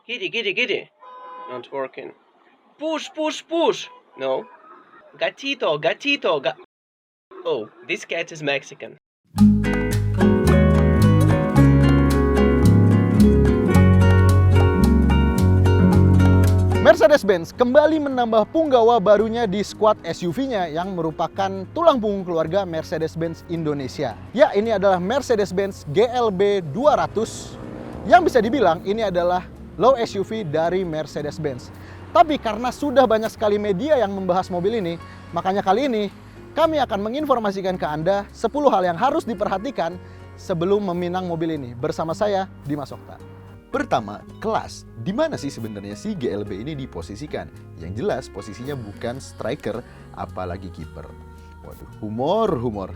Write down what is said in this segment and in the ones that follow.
Giddy. Not working. Push. No. Gatito. Oh, this cat is Mexican. Mercedes-Benz kembali menambah punggawa barunya di squad SUV-nya yang merupakan tulang punggung keluarga Mercedes-Benz Indonesia. Ya, ini adalah Mercedes-Benz GLB 200 yang bisa dibilang ini adalah low SUV dari Mercedes-Benz. Tapi karena sudah banyak sekali media yang membahas mobil ini, makanya kali ini kami akan menginformasikan ke Anda 10 hal yang harus diperhatikan sebelum meminang mobil ini. Bersama saya, Dimas Okta. Pertama, kelas. Di mana sih sebenarnya si GLB ini diposisikan? Yang jelas posisinya bukan striker, apalagi kiper. Waduh, humor.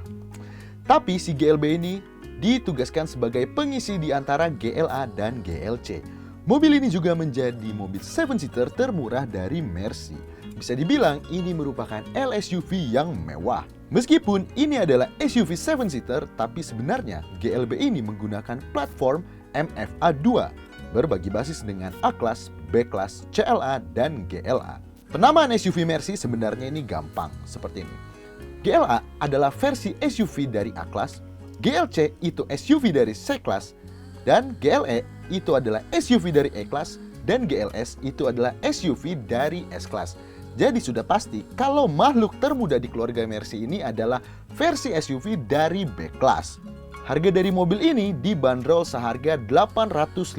Tapi si GLB ini ditugaskan sebagai pengisi di antara GLA dan GLC. Mobil ini juga menjadi mobil 7-seater termurah dari Mercy. Bisa dibilang ini merupakan LSUV yang mewah. Meskipun ini adalah SUV 7-seater, tapi sebenarnya GLB ini menggunakan platform MFA 2 berbagi basis dengan A-Class, B-Class, CLA, dan GLA. Penamaan SUV Mercy sebenarnya ini gampang, seperti ini. GLA adalah versi SUV dari A-Class, GLC itu SUV dari C-Class, dan GLE itu adalah SUV dari E-Class, dan GLS itu adalah SUV dari S-Class. Jadi sudah pasti kalau makhluk termuda di keluarga Mercy ini adalah versi SUV dari B-Class. Harga dari mobil ini dibanderol seharga 850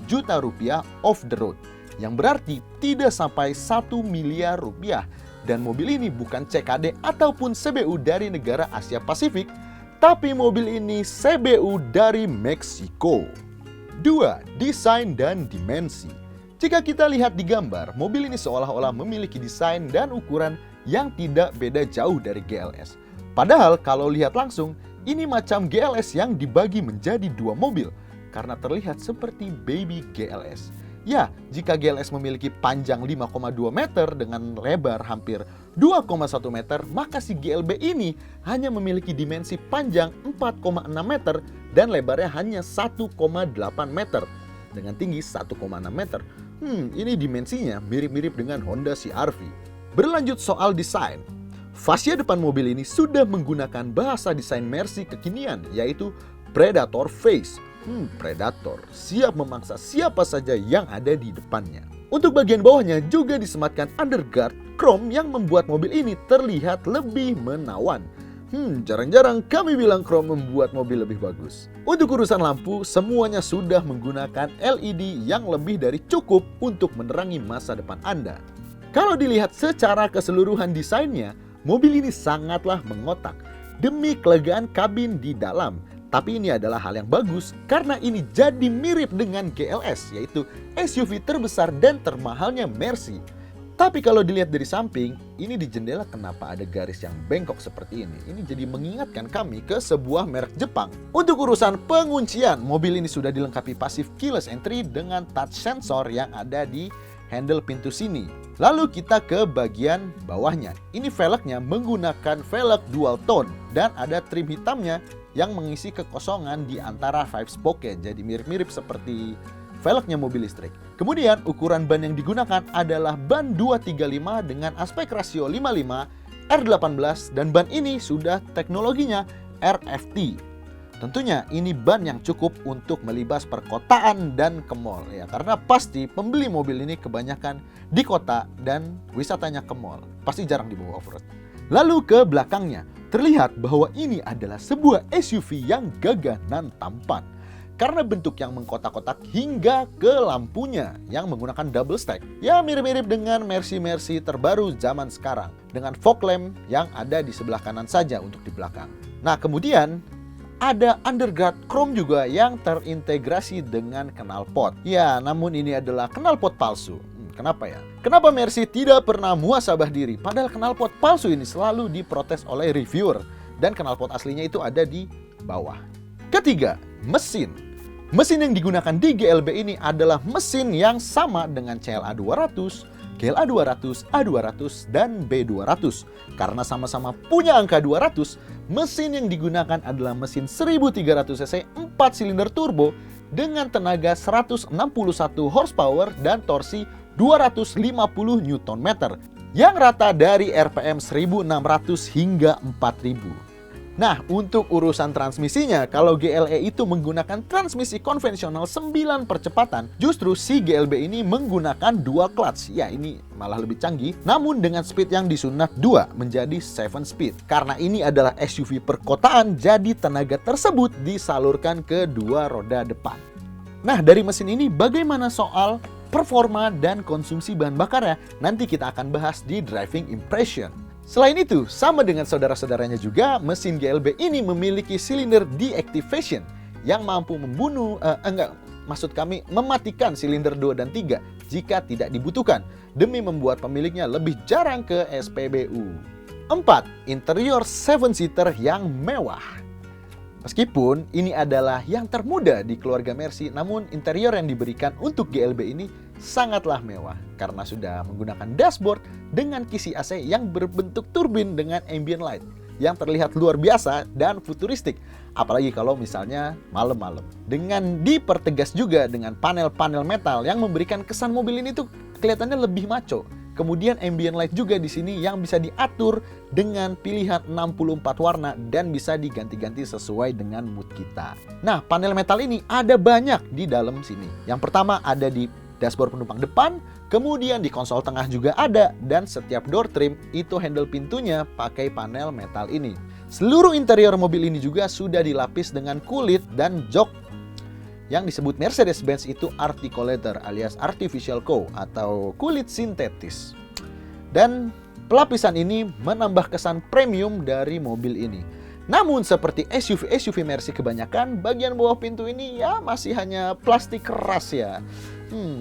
juta rupiah off the road, yang berarti tidak sampai 1 miliar rupiah. Dan mobil ini bukan CKD ataupun CBU dari negara Asia Pasifik, tapi mobil ini CBU dari Meksiko. 2. Desain dan dimensi. Jika kita lihat di gambar, mobil ini seolah-olah memiliki desain dan ukuran yang tidak beda jauh dari GLS. Padahal kalau lihat langsung, ini macam GLS yang dibagi menjadi dua mobil karena terlihat seperti baby GLS. Ya, jika GLS memiliki panjang 5,2 meter dengan lebar hampir 2,1 meter, maka si GLB ini hanya memiliki dimensi panjang 4,6 meter dan lebarnya hanya 1,8 meter dengan tinggi 1,6 meter. Ini dimensinya mirip-mirip dengan Honda CR-V. Berlanjut soal desain. Fascia depan mobil ini sudah menggunakan bahasa desain Mercy kekinian, yaitu Predator Face. Predator siap memangsa siapa saja yang ada di depannya. Untuk bagian bawahnya juga disematkan underguard chrome yang membuat mobil ini terlihat lebih menawan. Jarang-jarang kami bilang chrome membuat mobil lebih bagus. Untuk urusan lampu, semuanya sudah menggunakan LED yang lebih dari cukup untuk menerangi masa depan Anda. Kalau dilihat secara keseluruhan desainnya, mobil ini sangatlah mengotak demi kelegaan kabin di dalam. Tapi ini adalah hal yang bagus karena ini jadi mirip dengan GLS, yaitu SUV terbesar dan termahalnya Mercy. Tapi kalau dilihat dari samping, ini di jendela kenapa ada garis yang bengkok seperti ini? Ini jadi mengingatkan kami ke sebuah merek Jepang. Untuk urusan penguncian, mobil ini sudah dilengkapi passive keyless entry dengan touch sensor yang ada di handle pintu sini. Lalu kita ke bagian bawahnya. Ini velgnya menggunakan velg dual tone dan ada trim hitamnya yang mengisi kekosongan di antara 5 spoke, jadi mirip-mirip seperti velgnya mobil listrik. Kemudian ukuran ban yang digunakan adalah ban 235 dengan aspek rasio 55 R18 dan ban ini sudah teknologinya RFT. Tentunya ini ban yang cukup untuk melibas perkotaan dan ke mall ya, karena pasti pembeli mobil ini kebanyakan di kota dan wisatanya ke mall, pasti jarang dibawa off-road. Lalu ke belakangnya, terlihat bahwa ini adalah sebuah SUV yang gagah dan tampan karena bentuk yang mengkotak-kotak hingga ke lampunya yang menggunakan double stack. Ya mirip-mirip dengan Mercy terbaru zaman sekarang dengan fog lamp yang ada di sebelah kanan saja untuk di belakang. Nah kemudian ada underguard chrome juga yang terintegrasi dengan knalpot. Ya, namun ini adalah knalpot palsu. Kenapa ya? Kenapa Mercy tidak pernah muhasabah diri? Padahal knalpot palsu ini selalu diprotes oleh reviewer. Dan knalpot aslinya itu ada di bawah. Ketiga, mesin. Mesin yang digunakan di GLB ini adalah mesin yang sama dengan CLA 200, GLA 200, A200, dan B200. Karena sama-sama punya angka 200, mesin yang digunakan adalah mesin 1300 cc 4 silinder turbo dengan tenaga 161 horsepower dan torsi 250 Nm yang rata dari RPM 1600 hingga 4000. Nah, untuk urusan transmisinya, kalau GLE itu menggunakan transmisi konvensional 9 percepatan, justru si GLB ini menggunakan dual clutch. Ya, ini malah lebih canggih, namun dengan speed yang disunat 2 menjadi 7 speed. Karena ini adalah SUV perkotaan, jadi tenaga tersebut disalurkan ke dua roda depan. Nah, dari mesin ini bagaimana soal performa dan konsumsi bahan bakarnya? Nanti kita akan bahas di driving impression. Selain itu, sama dengan saudara-saudaranya juga, mesin GLB ini memiliki silinder deactivation yang mampu mematikan silinder 2 dan 3 jika tidak dibutuhkan, demi membuat pemiliknya lebih jarang ke SPBU. 4. Interior 7-seater yang mewah. Meskipun ini adalah yang termuda di keluarga Mercy, namun interior yang diberikan untuk GLB ini sangatlah mewah karena sudah menggunakan dashboard dengan kisi AC yang berbentuk turbin dengan ambient light yang terlihat luar biasa dan futuristik, apalagi kalau misalnya malam-malam. Dengan dipertegas juga dengan panel-panel metal yang memberikan kesan mobil ini tuh kelihatannya lebih maco. Kemudian ambient light juga di sini yang bisa diatur dengan pilihan 64 warna dan bisa diganti-ganti sesuai dengan mood kita. Nah, panel metal ini ada banyak di dalam sini. Yang pertama ada di dashboard penumpang depan, kemudian di konsol tengah juga ada, dan setiap door trim itu handle pintunya pakai panel metal ini. Seluruh interior mobil ini juga sudah dilapis dengan kulit dan jok yang disebut Mercedes-Benz itu articulator alias artificial cow atau kulit sintetis. Dan pelapisan ini menambah kesan premium dari mobil ini. Namun seperti SUV Mercy kebanyakan, bagian bawah pintu ini ya masih hanya plastik keras ya.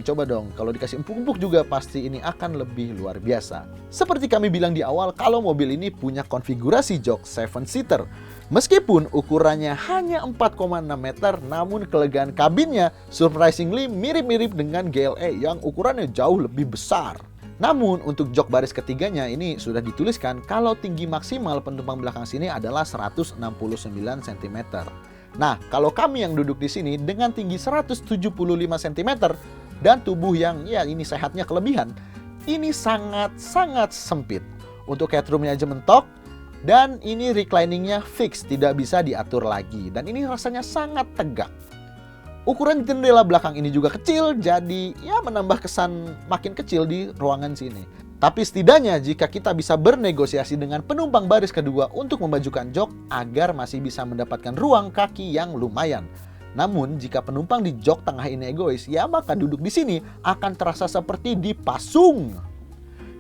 Coba dong, kalau dikasih empuk-empuk juga pasti ini akan lebih luar biasa. Seperti kami bilang di awal, kalau mobil ini punya konfigurasi jok 7-seater. Meskipun ukurannya hanya 4,6 meter, namun kelegaan kabinnya surprisingly mirip-mirip dengan GLE yang ukurannya jauh lebih besar. Namun untuk jok baris ketiganya ini sudah dituliskan kalau tinggi maksimal penumpang belakang sini adalah 169 cm. Nah, kalau kami yang duduk di sini dengan tinggi 175 cm dan tubuh yang ya ini sehatnya kelebihan, ini sangat-sangat sempit. Untuk headroomnya aja mentok, dan ini recliningnya fix, tidak bisa diatur lagi. Dan ini rasanya sangat tegak. Ukuran jendela belakang ini juga kecil, jadi ya menambah kesan makin kecil di ruangan sini. Tapi setidaknya jika kita bisa bernegosiasi dengan penumpang baris kedua untuk memajukan jok agar masih bisa mendapatkan ruang kaki yang lumayan. Namun jika penumpang di jok tengah ini egois, ya maka duduk di sini akan terasa seperti dipasung.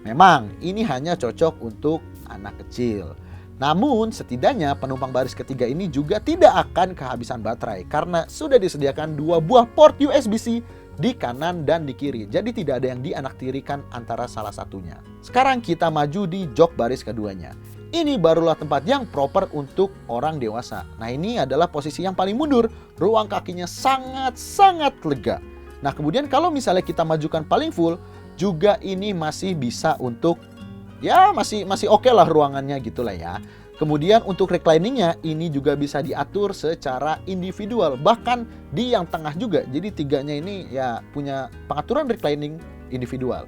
Memang ini hanya cocok untuk anak kecil. Namun setidaknya penumpang baris ketiga ini juga tidak akan kehabisan baterai karena sudah disediakan 2 buah port USB-C di kanan dan di kiri. Jadi tidak ada yang dianaktirikan antara salah satunya. Sekarang kita maju di jok baris keduanya. Ini barulah tempat yang proper untuk orang dewasa. Nah, ini adalah posisi yang paling mundur. Ruang kakinya sangat-sangat lega. Nah, kemudian kalau misalnya kita majukan paling full, juga ini masih bisa untuk ya masih oke lah ruangannya gitulah ya. Kemudian untuk recliningnya ini juga bisa diatur secara individual, bahkan di yang tengah juga. Jadi tiganya ini ya punya pengaturan reclining individual.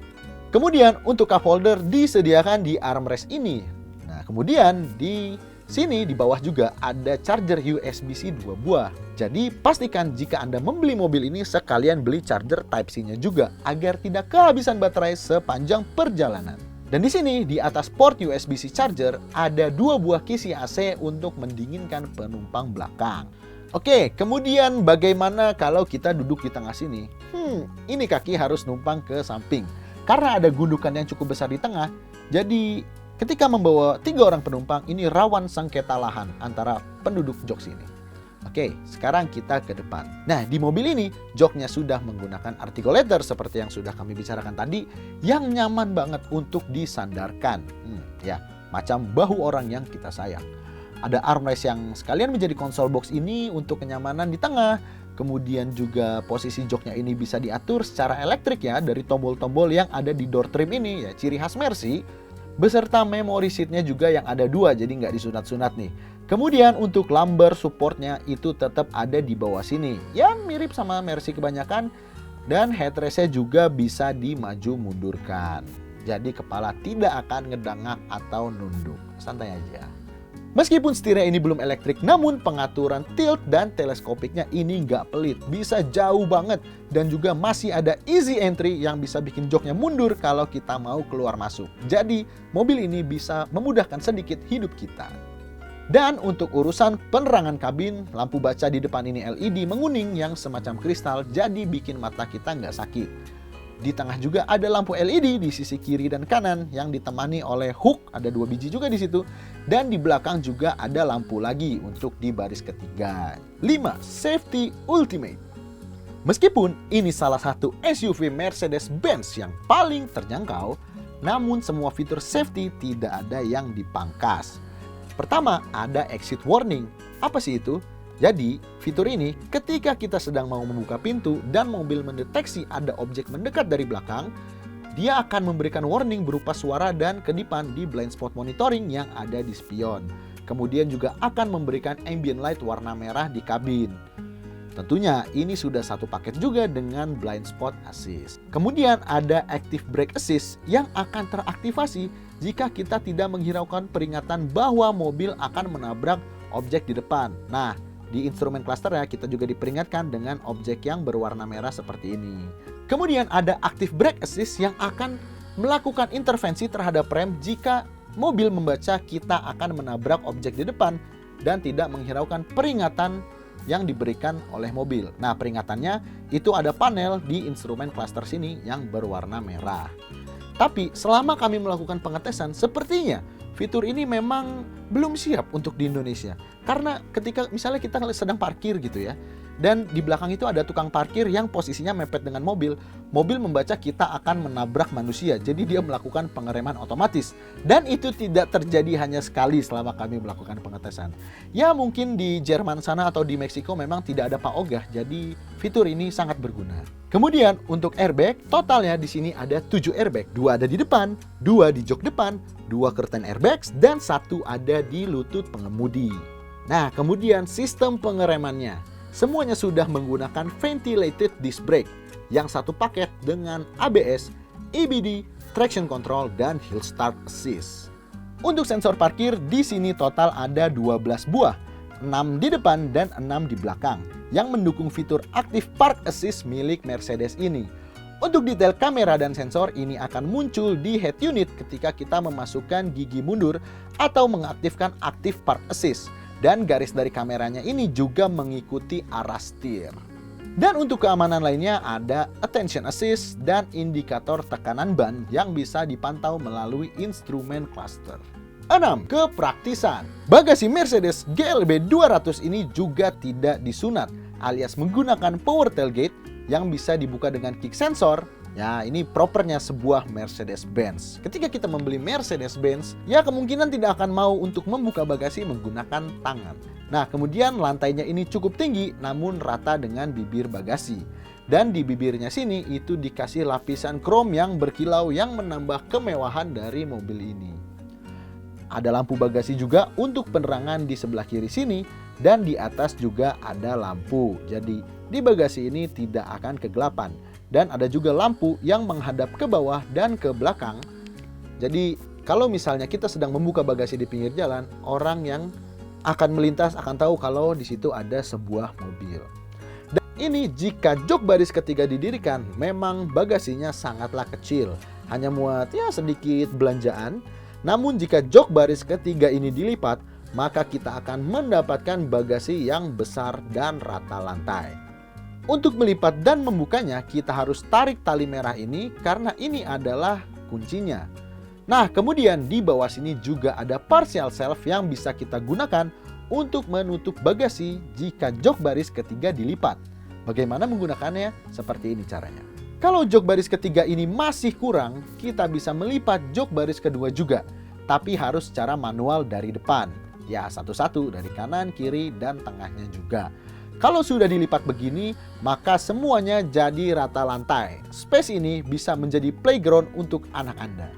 Kemudian untuk cup holder disediakan di armrest ini. Nah, kemudian di sini di bawah juga ada charger USB-C 2 buah. Jadi pastikan jika Anda membeli mobil ini sekalian beli charger Type-C-nya juga agar tidak kehabisan baterai sepanjang perjalanan. Dan di sini di atas port USB-C charger ada 2 buah kisi AC untuk mendinginkan penumpang belakang. Oke, kemudian bagaimana kalau kita duduk di tengah sini? Ini kaki harus numpang ke samping. Karena ada gundukan yang cukup besar di tengah, jadi ketika membawa 3 orang penumpang ini rawan sengketa lahan antara penduduk jok sini. Oke, sekarang kita ke depan. Nah, di mobil ini joknya sudah menggunakan articulator seperti yang sudah kami bicarakan tadi, yang nyaman banget untuk disandarkan. Ya, macam bahu orang yang kita sayang. Ada armrest yang sekalian menjadi konsol box ini untuk kenyamanan di tengah. Kemudian juga posisi joknya ini bisa diatur secara elektrik ya dari tombol-tombol yang ada di door trim ini ya, ciri khas Mercy. beserta memory seatnya juga yang ada 2, jadi nggak disunat-sunat nih. Kemudian untuk lumbar supportnya itu tetap ada di bawah sini, ya mirip sama Mercy kebanyakan. Dan headrestnya juga bisa dimaju mundurkan, jadi kepala tidak akan ngedangak atau nunduk, santai aja. Meskipun setirnya ini belum elektrik, namun pengaturan tilt dan teleskopiknya ini nggak pelit, bisa jauh banget. Dan juga masih ada easy entry yang bisa bikin joknya mundur kalau kita mau keluar masuk. Jadi mobil ini bisa memudahkan sedikit hidup kita. Dan untuk urusan penerangan kabin, lampu baca di depan ini LED menguning yang semacam kristal, jadi bikin mata kita nggak sakit. Di tengah juga ada lampu LED di sisi kiri dan kanan yang ditemani oleh hook, ada 2 biji juga di situ. Dan di belakang juga ada lampu lagi untuk di baris ketiga. 5. Safety Ultimate. Meskipun ini salah satu SUV Mercedes-Benz yang paling terjangkau, namun semua fitur safety tidak ada yang dipangkas. Pertama, ada exit warning. Apa sih itu? Jadi, fitur ini ketika kita sedang mau membuka pintu dan mobil mendeteksi ada objek mendekat dari belakang, dia akan memberikan warning berupa suara dan kedipan di blind spot monitoring yang ada di spion. Kemudian juga akan memberikan ambient light warna merah di kabin. Tentunya ini sudah satu paket juga dengan blind spot assist. Kemudian ada active brake assist yang akan teraktivasi jika kita tidak menghiraukan peringatan bahwa mobil akan menabrak objek di depan. Nah, di instrumen clusternya kita juga diperingatkan dengan objek yang berwarna merah seperti ini. Kemudian ada active brake assist yang akan melakukan intervensi terhadap rem jika mobil membaca kita akan menabrak objek di depan dan tidak menghiraukan peringatan yang diberikan oleh mobil. Nah, peringatannya itu ada panel di instrumen cluster sini yang berwarna merah. Tapi selama kami melakukan pengetesan, sepertinya fitur ini memang belum siap untuk di Indonesia. Karena ketika misalnya kita sedang parkir gitu ya, dan di belakang itu ada tukang parkir yang posisinya mepet dengan mobil, mobil membaca kita akan menabrak manusia, jadi dia melakukan pengereman otomatis. Dan itu tidak terjadi hanya sekali selama kami melakukan pengetesan. Ya mungkin di Jerman sana atau di Meksiko memang tidak ada PAOGah, jadi fitur ini sangat berguna. Kemudian untuk airbag, totalnya di sini ada 7 airbag. 2 ada di depan, 2 di jok depan, 2 curtain airbags, dan 1 ada di lutut pengemudi. Nah, kemudian sistem pengeremannya. Semuanya sudah menggunakan ventilated disc brake yang satu paket dengan ABS, EBD, traction control, dan hill start assist. Untuk sensor parkir di sini total ada 12 buah, 6 di depan dan 6 di belakang yang mendukung fitur active park assist milik Mercedes ini. Untuk detail kamera dan sensor ini akan muncul di head unit ketika kita memasukkan gigi mundur atau mengaktifkan active park assist. Dan garis dari kameranya ini juga mengikuti arah setir. Dan untuk keamanan lainnya ada attention assist dan indikator tekanan ban yang bisa dipantau melalui instrumen cluster. 6. Kepraktisan. Bagasi Mercedes GLB 200 ini juga tidak disunat, alias menggunakan power tailgate yang bisa dibuka dengan kick sensor. Ya, ini propernya sebuah Mercedes-Benz. Ketika kita membeli Mercedes-Benz, ya kemungkinan tidak akan mau untuk membuka bagasi menggunakan tangan. Nah, kemudian lantainya ini cukup tinggi, namun rata dengan bibir bagasi. Dan di bibirnya sini itu dikasih lapisan krom yang berkilau yang menambah kemewahan dari mobil ini. Ada lampu bagasi juga untuk penerangan di sebelah kiri sini, dan di atas juga ada lampu. Jadi, di bagasi ini tidak akan kegelapan. Dan ada juga lampu yang menghadap ke bawah dan ke belakang. Jadi kalau misalnya kita sedang membuka bagasi di pinggir jalan, orang yang akan melintas akan tahu kalau di situ ada sebuah mobil. Dan ini jika jok baris ketiga didirikan, memang bagasinya sangatlah kecil, hanya muat ya sedikit belanjaan. Namun jika jok baris ketiga ini dilipat, maka kita akan mendapatkan bagasi yang besar dan rata lantai. Untuk melipat dan membukanya, kita harus tarik tali merah ini karena ini adalah kuncinya. Nah, kemudian di bawah sini juga ada partial shelf yang bisa kita gunakan untuk menutup bagasi jika jok baris ketiga dilipat. Bagaimana menggunakannya? Seperti ini caranya. Kalau jok baris ketiga ini masih kurang, kita bisa melipat jok baris kedua juga, tapi harus secara manual dari depan. Ya, satu-satu dari kanan, kiri, dan tengahnya juga. Kalau sudah dilipat begini, maka semuanya jadi rata lantai. Space ini bisa menjadi playground untuk anak Anda.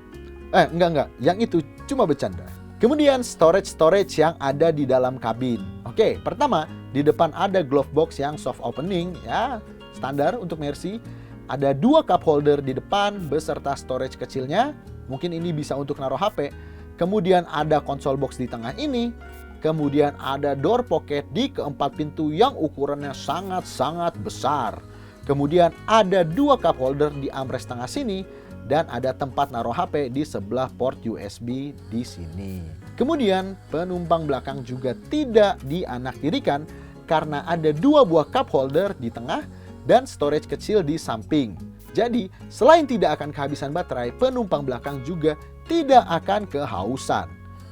Enggak. Yang itu cuma bercanda. Kemudian storage yang ada di dalam kabin. Oke, pertama di depan ada glove box yang soft opening ya, standar untuk Mercy. Ada 2 cup holder di depan beserta storage kecilnya. Mungkin ini bisa untuk naruh HP. Kemudian ada console box di tengah ini. Kemudian ada door pocket di keempat pintu yang ukurannya sangat-sangat besar. Kemudian ada 2 cup holder di armrest tengah sini. Dan ada tempat naruh HP di sebelah port USB di sini. Kemudian penumpang belakang juga tidak dianaktirikan karena ada 2 buah cup holder di tengah dan storage kecil di samping. Jadi selain tidak akan kehabisan baterai, penumpang belakang juga tidak akan kehausan.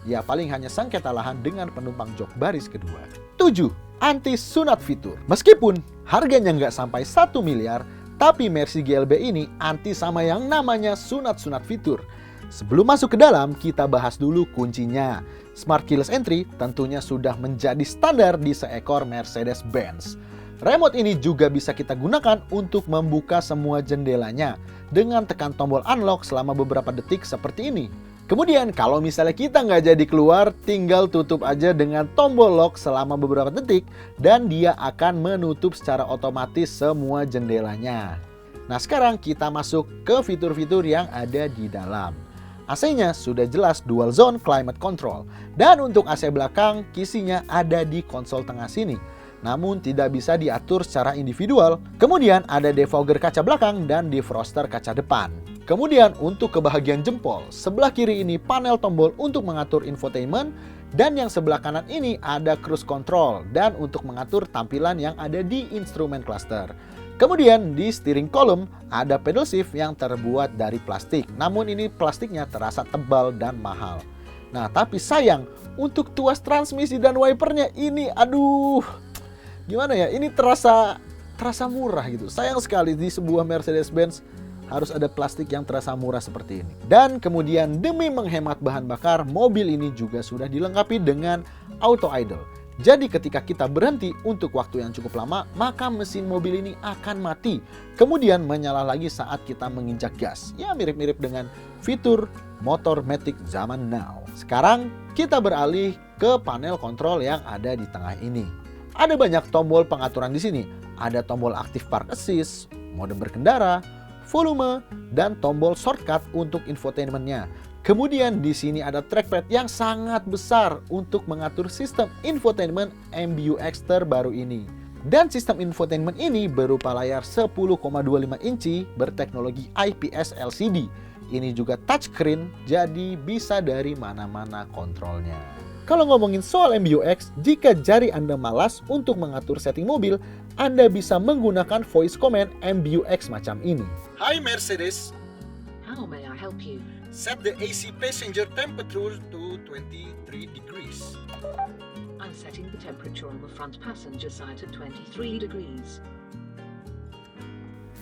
Ya paling hanya sengketa lahan dengan penumpang jok baris kedua. 7. Anti-sunat fitur. Meskipun harganya nggak sampai 1 miliar, tapi Mercy GLB ini anti sama yang namanya sunat-sunat fitur. Sebelum masuk ke dalam, kita bahas dulu kuncinya. Smart Keyless Entry tentunya sudah menjadi standar di seekor Mercedes-Benz. Remote ini juga bisa kita gunakan untuk membuka semua jendelanya dengan tekan tombol unlock selama beberapa detik seperti ini. Kemudian kalau misalnya kita nggak jadi keluar, tinggal tutup aja dengan tombol lock selama beberapa detik dan dia akan menutup secara otomatis semua jendelanya. Nah sekarang kita masuk ke fitur-fitur yang ada di dalam. AC-nya sudah jelas dual zone climate control dan untuk AC belakang kisinya ada di konsol tengah sini. Namun tidak bisa diatur secara individual. Kemudian ada defogger kaca belakang dan defroster kaca depan. Kemudian untuk kebahagiaan jempol, sebelah kiri ini panel tombol untuk mengatur infotainment dan yang sebelah kanan ini ada cruise control dan untuk mengatur tampilan yang ada di instrumen cluster. Kemudian di steering column ada pedal shift yang terbuat dari plastik. Namun ini plastiknya terasa tebal dan mahal. Nah, tapi sayang untuk tuas transmisi dan wipernya ini aduh. Gimana ya? Ini terasa murah gitu. Sayang sekali di sebuah Mercedes-Benz harus ada plastik yang terasa murah seperti ini. Dan kemudian demi menghemat bahan bakar, mobil ini juga sudah dilengkapi dengan auto idle. Jadi ketika kita berhenti untuk waktu yang cukup lama, maka mesin mobil ini akan mati. Kemudian menyala lagi saat kita menginjak gas. Ya mirip-mirip dengan fitur motor matic zaman now. Sekarang kita beralih ke panel kontrol yang ada di tengah ini. Ada banyak tombol pengaturan di sini. Ada tombol aktif park assist, mode berkendara, volume, dan tombol shortcut untuk infotainmentnya. Kemudian di sini ada trackpad yang sangat besar untuk mengatur sistem infotainment MBUX terbaru ini. Dan sistem infotainment ini berupa layar 10,25 inci berteknologi IPS LCD. Ini juga touchscreen, jadi bisa dari mana-mana kontrolnya. Kalau ngomongin soal MBUX, jika jari Anda malas untuk mengatur setting mobil, Anda bisa menggunakan voice command MBUX macam ini. Hi Mercedes. How may I help you? Set the AC passenger temperature to 23 degrees. I'm setting the temperature on the front passenger side at 23 degrees.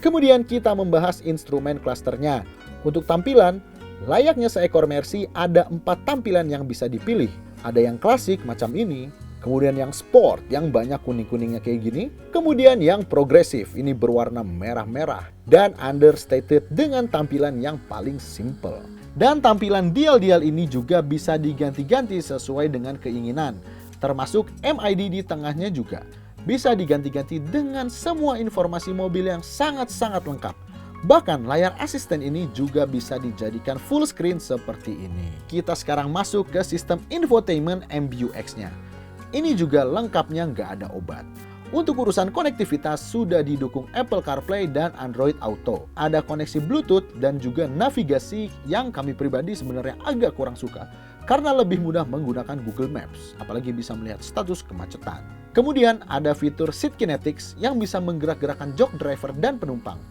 Kemudian kita membahas instrumen clusternya. Untuk tampilan, layaknya seekor Mercy ada 4 tampilan yang bisa dipilih. Ada yang klasik macam ini, kemudian yang sport yang banyak kuning-kuningnya kayak gini, kemudian yang progresif ini berwarna merah-merah, dan understated dengan tampilan yang paling simple. Dan tampilan dial-dial ini juga bisa diganti-ganti sesuai dengan keinginan, termasuk MID di tengahnya juga. Bisa diganti-ganti dengan semua informasi mobil yang sangat-sangat lengkap. Bahkan layar asisten ini juga bisa dijadikan full screen seperti ini. Kita sekarang masuk ke sistem infotainment MBUX-nya. Ini juga lengkapnya nggak ada obat. Untuk urusan konektivitas sudah didukung Apple CarPlay dan Android Auto. Ada koneksi Bluetooth dan juga navigasi yang kami pribadi sebenarnya agak kurang suka karena lebih mudah menggunakan Google Maps, apalagi bisa melihat status kemacetan. Kemudian ada fitur Seat Kinetics yang bisa menggerak-gerakkan jok driver dan penumpang.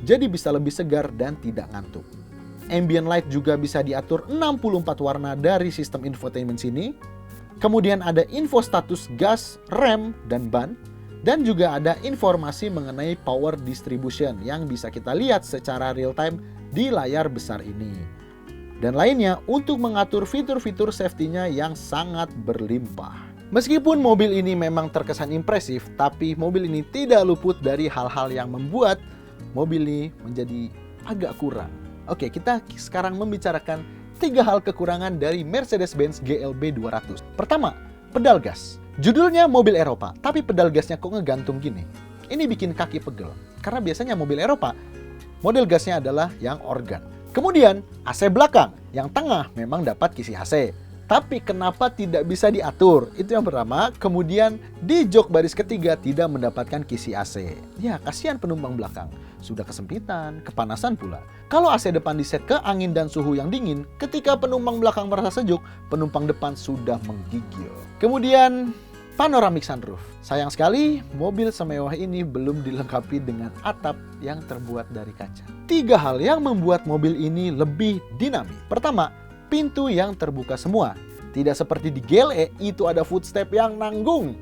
Jadi bisa lebih segar dan tidak ngantuk. Ambient light juga bisa diatur 64 warna dari sistem infotainment sini. Kemudian ada info status gas, rem, dan ban. Dan juga ada informasi mengenai power distribution yang bisa kita lihat secara real time di layar besar ini. Dan lainnya untuk mengatur fitur-fitur safety-nya yang sangat berlimpah. Meskipun mobil ini memang terkesan impresif, tapi mobil ini tidak luput dari hal-hal yang membuat mobil ini menjadi agak kurang. Oke, kita sekarang membicarakan 3 hal kekurangan dari Mercedes-Benz GLB 200. Pertama, pedal gas. Judulnya mobil Eropa, tapi pedal gasnya kok ngegantung gini. Ini bikin kaki pegel, karena biasanya mobil Eropa, model gasnya adalah yang organ. Kemudian, AC belakang, yang tengah memang dapat kisi AC. Tapi kenapa tidak bisa diatur? Itu yang pertama. Kemudian di jok baris ketiga tidak mendapatkan kisi AC. Ya, kasihan penumpang belakang. Sudah kesempitan, kepanasan pula. Kalau AC depan diset ke angin dan suhu yang dingin, ketika penumpang belakang merasa sejuk, penumpang depan sudah menggigil. Kemudian panoramic sunroof. Sayang sekali, mobil semewah ini belum dilengkapi dengan atap yang terbuat dari kaca. 3 hal yang membuat mobil ini lebih dinamis. Pertama, pintu yang terbuka semua. Tidak seperti di GLE, itu ada footstep yang nanggung.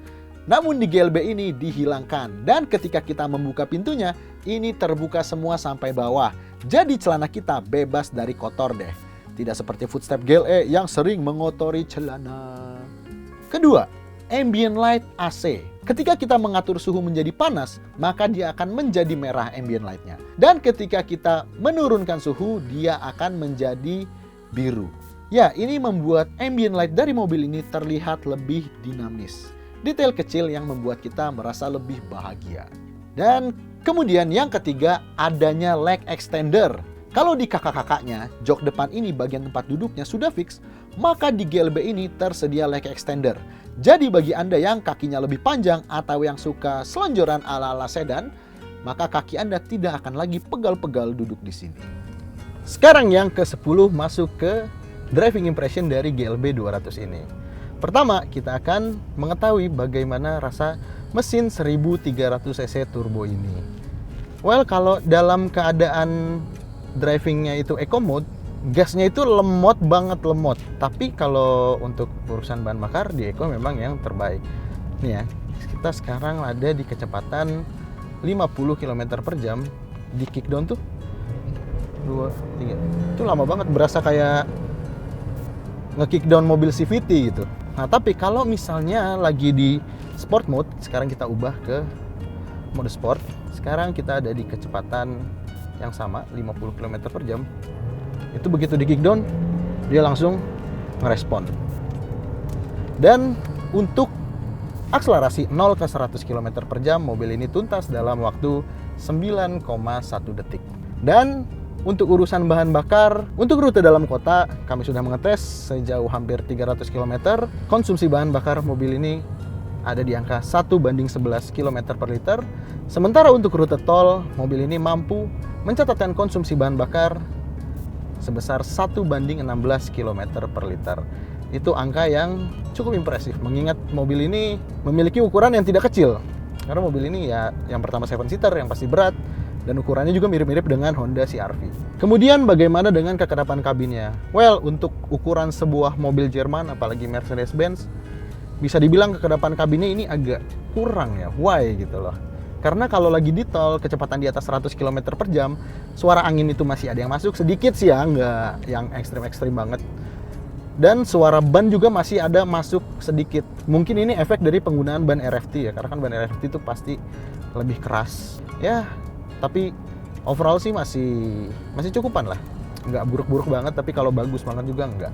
Namun di GLB ini dihilangkan. Dan ketika kita membuka pintunya, ini terbuka semua sampai bawah. Jadi celana kita bebas dari kotor deh. Tidak seperti footstep GLE yang sering mengotori celana. Kedua, ambient light AC. Ketika kita mengatur suhu menjadi panas, maka dia akan menjadi merah ambient light-nya. Dan ketika kita menurunkan suhu, dia akan menjadi biru. Ya, ini membuat ambient light dari mobil ini terlihat lebih dinamis. Detail kecil yang membuat kita merasa lebih bahagia. Dan kemudian yang ketiga, adanya leg extender. Kalau di kakak-kakaknya, jok depan ini bagian tempat duduknya sudah fix, maka di GLB ini tersedia leg extender. Jadi bagi Anda yang kakinya lebih panjang atau yang suka selonjoran ala-ala sedan, maka kaki Anda tidak akan lagi pegal-pegal duduk di sini. Sekarang yang ke-10 masuk ke driving impression dari GLB 200 ini. Pertama, kita akan mengetahui bagaimana rasa mesin 1300 cc turbo ini. Well, kalau dalam keadaan drivingnya itu eco mode, gasnya itu lemot banget lemot. Tapi kalau untuk urusan bahan bakar di eco memang yang terbaik. Nih ya, kita sekarang ada di kecepatan 50 km per jam. Di kickdown tuh 2, 3. Itu lama banget, berasa kayak nge-kickdown mobil CVT gitu. Nah, tapi kalau misalnya lagi di sport mode, sekarang kita ubah ke mode sport. Sekarang kita ada di kecepatan yang sama, 50 km per jam. Itu begitu di kickdown, dia langsung ngerespon. Dan untuk akselerasi 0 ke 100 km per jam, mobil ini tuntas dalam waktu 9,1 detik. Dan untuk urusan bahan bakar, untuk rute dalam kota, kami sudah mengetes sejauh hampir 300 km. Konsumsi bahan bakar mobil ini ada di angka 1:11 km per liter. Sementara untuk rute tol, mobil ini mampu mencatatkan konsumsi bahan bakar sebesar 1:16 km per liter. Itu angka yang cukup impresif, mengingat mobil ini memiliki ukuran yang tidak kecil. Karena mobil ini ya yang pertama 7-seater, yang pasti berat, dan ukurannya juga mirip-mirip dengan Honda CR-V. Kemudian bagaimana dengan kekedapan kabinnya? Well, untuk ukuran sebuah mobil Jerman, apalagi Mercedes-Benz, bisa dibilang kekedapan kabinnya ini agak kurang ya. Why gitu loh. Karena kalau lagi di tol, kecepatan di atas 100 km per jam, suara angin itu masih ada yang masuk, sedikit sih ya, nggak yang ekstrim-ekstrim banget. Dan suara ban juga masih ada masuk sedikit. Mungkin ini efek dari penggunaan ban RFT ya, karena kan ban RFT itu pasti lebih keras. Ya, tapi overall sih masih cukupan lah. Nggak buruk-buruk banget, tapi kalau bagus banget juga nggak.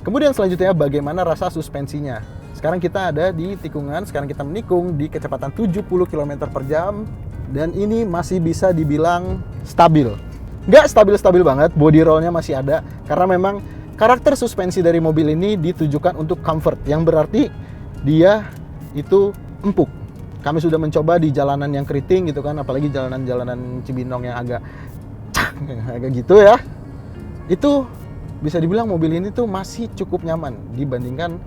Kemudian selanjutnya bagaimana rasa suspensinya? Sekarang kita ada di tikungan, sekarang kita menikung di kecepatan 70 km per jam. Dan ini masih bisa dibilang stabil. Nggak stabil-stabil banget, body rollnya masih ada. Karena memang karakter suspensi dari mobil ini ditujukan untuk comfort. Yang berarti dia itu empuk. Kami sudah mencoba di jalanan yang keriting gitu kan, apalagi jalanan-jalanan Cibinong yang agak gitu ya. Itu bisa dibilang mobil ini tuh masih cukup nyaman dibandingkan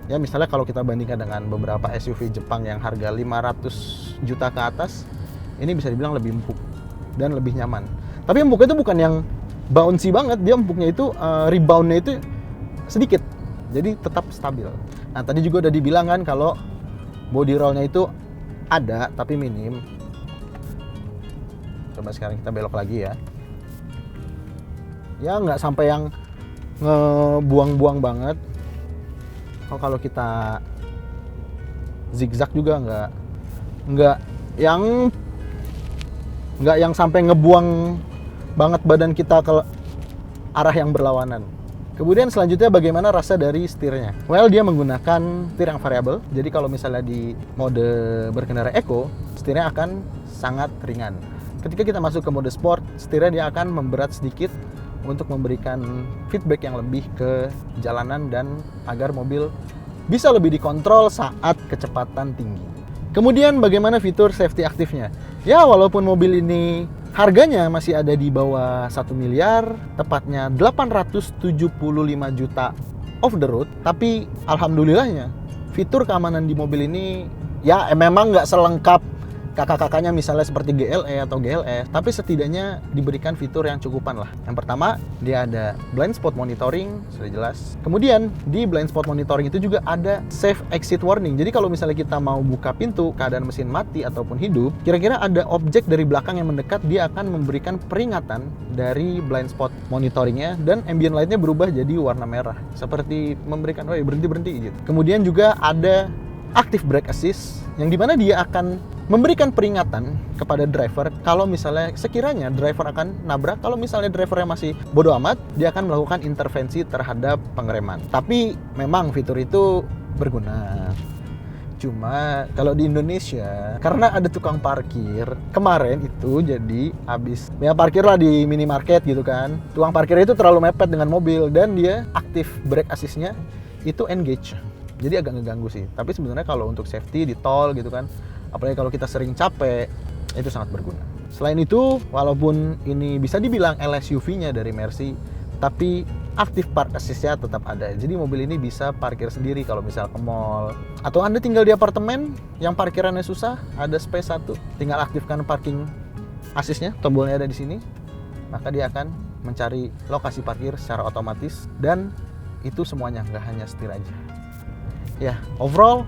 ya misalnya kalau kita bandingkan dengan beberapa SUV Jepang yang harga 500 juta ke atas, ini bisa dibilang lebih empuk dan lebih nyaman. Tapi empuknya itu bukan yang bouncy banget, dia empuknya itu reboundnya itu sedikit, jadi tetap stabil. Nah tadi juga udah dibilang kan kalau body rollnya itu ada tapi minim. Coba sekarang kita belok lagi ya. Ya nggak sampai yang ngebuang-buang banget. Kalau kita zigzag juga nggak yang sampai ngebuang banget badan kita ke arah yang berlawanan. Kemudian selanjutnya bagaimana rasa dari setirnya? Well, dia menggunakan setir yang variabel. Jadi kalau misalnya di mode berkendara eco, setirnya akan sangat ringan. Ketika kita masuk ke mode sport, setirnya dia akan memberat sedikit untuk memberikan feedback yang lebih ke jalanan dan agar mobil bisa lebih dikontrol saat kecepatan tinggi. Kemudian bagaimana fitur safety aktifnya? Ya, walaupun mobil ini harganya masih ada di bawah 1 miliar, tepatnya 875 juta off the road, tapi alhamdulillahnya fitur keamanan di mobil ini ya memang nggak selengkap kakak-kakaknya misalnya seperti GLE atau GLS, tapi setidaknya diberikan fitur yang cukupan lah. Yang pertama, dia ada blind spot monitoring, sudah jelas. Kemudian di blind spot monitoring itu juga ada safe exit warning. Jadi kalau misalnya kita mau buka pintu, keadaan mesin mati ataupun hidup, kira-kira ada objek dari belakang yang mendekat, dia akan memberikan peringatan dari blind spot monitoringnya, dan ambient lightnya berubah jadi warna merah, seperti memberikan, oh berhenti gitu. Kemudian juga ada active brake assist, yang dimana dia akan memberikan peringatan kepada driver kalau misalnya sekiranya driver akan nabrak. Kalau misalnya drivernya masih bodoh amat, dia akan melakukan intervensi terhadap pengereman. Tapi memang fitur itu berguna. Cuma kalau di Indonesia, karena ada tukang parkir, kemarin itu jadi habis ya parkir lah di minimarket gitu kan. Tukang parkir itu terlalu mepet dengan mobil dan dia aktif brake assist-nya itu engage. Jadi agak ngeganggu sih. Tapi sebenarnya kalau untuk safety di tol gitu kan, apalagi kalau kita sering capek, itu sangat berguna. Selain itu, walaupun ini bisa dibilang LSUV-nya dari Mercy, tapi aktif park assist-nya tetap ada. Jadi mobil ini bisa parkir sendiri kalau misal ke mall. Atau Anda tinggal di apartemen yang parkirannya susah, ada space satu, tinggal aktifkan parking assist-nya, tombolnya ada di sini, maka dia akan mencari lokasi parkir secara otomatis, dan itu semuanya, nggak hanya setir aja. Ya, overall,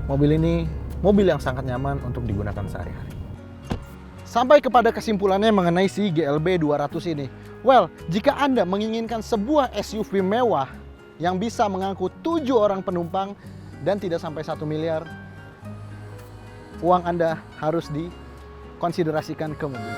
mobil ini mobil yang sangat nyaman untuk digunakan sehari-hari. Sampai kepada kesimpulannya mengenai si GLB 200 ini. Well, jika Anda menginginkan sebuah SUV mewah yang bisa mengangkut 7 orang penumpang dan tidak sampai 1 miliar, uang Anda harus dikonsiderasikan ke mobil.